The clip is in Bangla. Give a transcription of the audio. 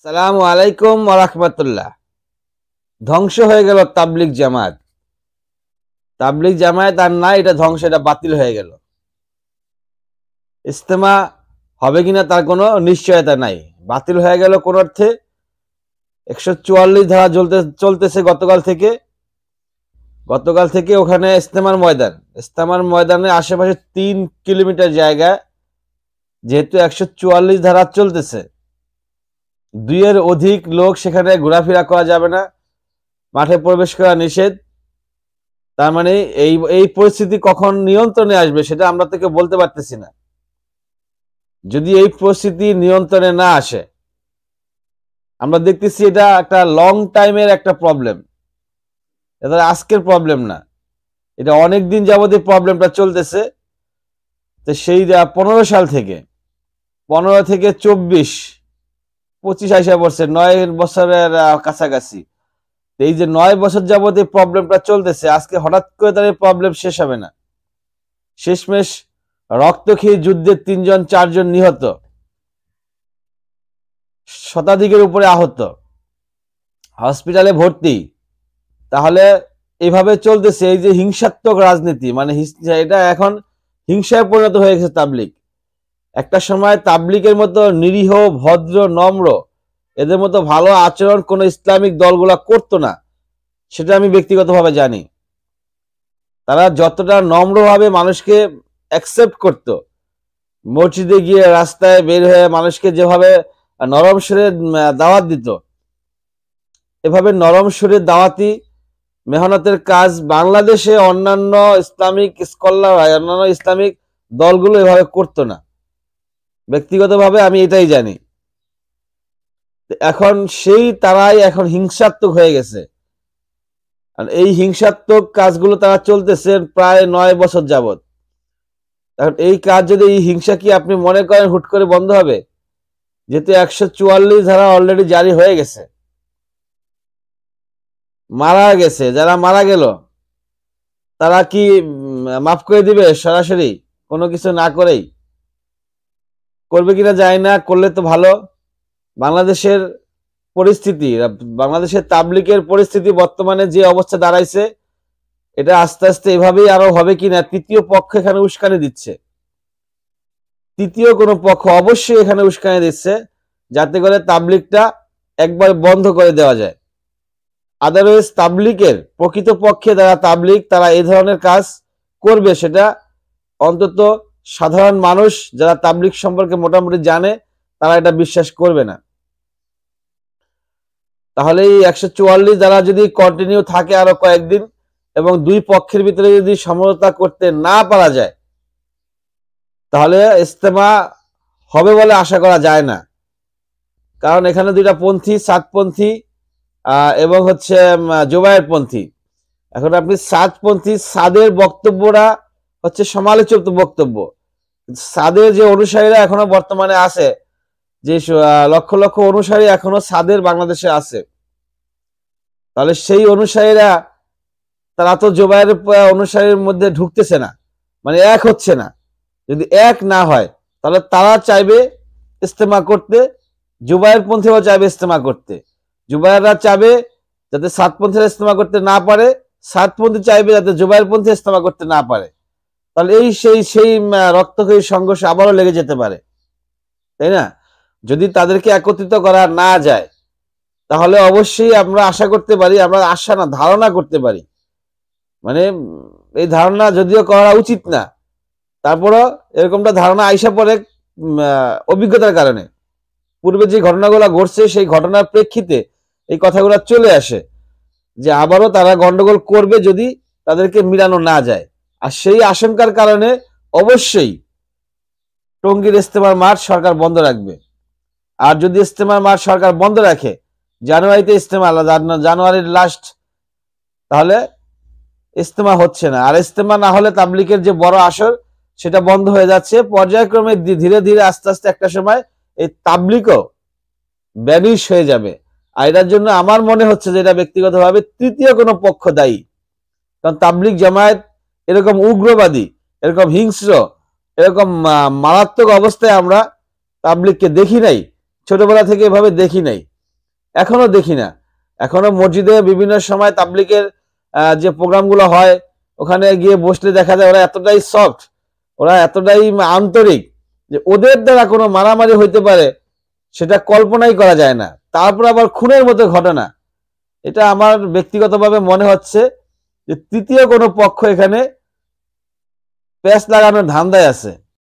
সালামু আলাইকুম ওয়া রাহমাতুল্লাহ। ধ্বংস হয়ে গেল তাবলিগ জামায়াত। তাবলিগ জামায়াত আর নাই, এটা ধ্বংস, এটা বাতিল হয়ে গেল। ইজতেমা হবে কিনা তার কোনো নিশ্চয়তা নাই, বাতিল হয়ে গেল কোন অর্থে। 144 ধারা চলতেছে গতকাল থেকে ওখানে ইজতেমার ময়দানে আশেপাশে 3 কিলোমিটার জায়গা, যেহেতু 144 ধারা চলতেছে, 2 এর অধিক লোক সেখানে ঘোরাফেরা করা যাবে না, মাঠে প্রবেশ করা নিষেধ। তার মানে এই পরিস্থিতি কখন নিয়ন্ত্রণে আসবে সেটা আমরা থেকে বলতে পারতেছি না। যদি এই পরিস্থিতি নিয়ন্ত্রণে না আসে, আমরা দেখতেছি এটা একটা লং টাইমের একটা প্রবলেম, এটা আজকের প্রবলেম না, এটা অনেক দিন যাবত এই প্রবলেমটা চলতেছে। তো সেই 15 সাল থেকে 15 থেকে 24-25 আইসা পড়ছে, 9 বছরের কাছাকাছি। এই যে 9 বছর যাবত এই প্রবলেমটা চলতেছে, আজকে হঠাৎ করে তার এই প্রবলেম শেষ হবে না। শেষমেশ রক্তক্ষয়ী যুদ্ধে 3-4 জন নিহত, শতাধিকের উপরে আহত, হসপিটালে ভর্তি। তাহলে এইভাবে চলতেছে এই যে হিংসাত্মক রাজনীতি, মানে এটা এখন হিংসায় পরিণত হয়ে গেছে তাবলিগ। একটা সময় তাবলিগের মতো নিরীহ, ভদ্র, নম্র, এদের মতো ভালো আচরণ কোন ইসলামিক দলগুলা করতো না, সেটা আমি ব্যক্তিগতভাবে জানি। তারা যতটা নম্রভাবে মানুষকে অ্যাকসেপ্ট করত, মসজিদে গিয়ে রাস্তায় বের হয়ে মানুষকে যেভাবে নরম সুরে দাওয়াত দিত, এভাবে নরম সুরে দাওয়াতি মেহনতের কাজ বাংলাদেশে অন্যান্য ইসলামিক স্কলার, অন্যান্য ইসলামিক দলগুলো এভাবে করতো না। ব্যক্তিগতভাবে আমি এটাই জানি। এখন তারাই এখন হিংসাত্মক হয়ে গেছে, আর এই হিংসাত্মক কাজগুলো তারা চলতেছে প্রায় 9 বছর যাবত। এখন এই কাজ যদি, এই হিংসা কি আপনি মনে করেন হুট করে বন্ধ হবে? যেহেতু 144 ধারা অলরেডি জারি হয়ে গেছে, মারা গেছে, যারা মারা গেল তারা কি মাফ করে দিবে সরাসরি কোনো কিছু না করেই? করবে কিনা যায় না, করলে তো ভালো। বাংলাদেশের পরিস্থিতি, বাংলাদেশের তাবলিগের পরিস্থিতি বর্তমানে যে অবস্থা দাঁড়াইছে, এটা আস্তে আস্তে এভাবেই আরো হবে কিনা। তৃতীয় পক্ষ এখানে উস্কানি দিচ্ছে, তৃতীয় কোনো পক্ষ অবশ্যই এখানে উস্কানি দিচ্ছে, যাতে করে তাবলিগটা একবার বন্ধ করে দেওয়া যায়। আদারওয়াইজ তাবলিগের প্রকৃত পক্ষে যারা তাবলিগ, তারা এই ধরনের কাজ করবে, সেটা অন্তত সাধারণ মানুষ যারা তাবলিগ সম্পর্কে মোটামুটি জানে, তারা এটা বিশ্বাস করবে না। তাহলে এই 144 দ্বারা যদি কন্টিনিউ থাকে আরো কয়েকদিন, এবং 2 পক্ষের ভিতরে যদি সমঝোতা করতে না পারা যায়, তাহলে ইজতেমা হবে বলে আশা করা যায় না। কারণ এখানে 2টা পন্থী, সাতপন্থী এবং হচ্ছে জোবায়ের পন্থী। এখন আপনি সাতপন্থী, সাদের বক্তব্যটা হচ্ছে সমালোচিত বক্তব্য। সাদের যে অনুসারীরা এখনো বর্তমানে আছে, যে লক্ষ লক্ষ অনুসারী এখনো সাদের বাংলাদেশে আছে, তাহলে সেই অনুসারীরা তারা তো জোবায়ের অনুসারীর মধ্যে ঢুকতেছে না, মানে এক হচ্ছে না। যদি এক না হয়, তাহলে তারা চাইবে ইজতেমা করতে, জুবায়ের পন্থীরাও চাইবে ইজতেমা করতে। জুবায়েররা চাইবে যাতে সাতপন্থীরা ইজতেমা করতে না পারে, সাতপন্থী চাইবে যাতে জুবায়ের পন্থী ইজতেমা করতে না পারে। তাহলে সেই রক্তক্ষয়ী সংঘর্ষ আবারও লেগে যেতে পারে, তাই না? যদি তাদেরকে একত্রিত করা না যায়, তাহলে অবশ্যই আমরা আশা করতে পারি, আমরা আশা না, ধারণা করতে পারি, মানে এই ধারণা যদিও করা উচিত না, তারপরও এরকমটা ধারণা আইসা পড়ে অভিজ্ঞতার কারণে। পূর্বে যে ঘটনাগুলো ঘটছে, সেই ঘটনার প্রেক্ষিতে এই কথাগুলো চলে আসে যে আবারও তারা গন্ডগোল করবে যদি তাদেরকে মিলানো না যায়। আর সেই আশঙ্কার কারণে অবশ্যই টঙ্গীর ইজতেমার মাঠ সরকার বন্ধ রাখবে। আর যদি ইজতেমার মাঠ সরকার বন্ধ রাখে, জানুয়ারিতে ইজতেমা, জানুয়ারির লাস্ট, তাহলে ইজতেমা হচ্ছে না। আর ইজতেমা না হলে তাবলিগের যে বড় আসর, সেটা বন্ধ হয়ে যাচ্ছে পর্যায়ক্রমে। ধীরে ধীরে আস্তে আস্তে একটা সময় এই তাবলিগও ব্যানিশ হয়ে যাবে। আর এটার জন্য আমার মনে হচ্ছে যে এটা ব্যক্তিগতভাবে তৃতীয় কোনো পক্ষ দায়ী। কারণ তাবলিগ জামায়াত এরকম উগ্রবাদী, এরকম হিংস্র, এরকম মারাত্মক অবস্থায় আমরা তাবলিগকে দেখি নাই, ছোটবেলা থেকে এভাবে দেখি নাই। এখনো দেখি না। এখনো মসজিদে বিভিন্ন সময় তাবলিগের যে প্রোগ্রামগুলো হয় ওখানে গিয়ে বসলে দেখা যায় ওরা এতটাই সফট, ওরা এতটাই আন্তরিক যে ওদের দ্বারা কোনো মারামারি হইতে পারে সেটা কল্পনাই করা যায় না। তারপর আবার খুনের মতো ঘটনা, এটা আমার ব্যক্তিগতভাবে মনে হচ্ছে যে তৃতীয় কোনো পক্ষ এখানে প্যাচ লাগানোর ধান্দায় আছে।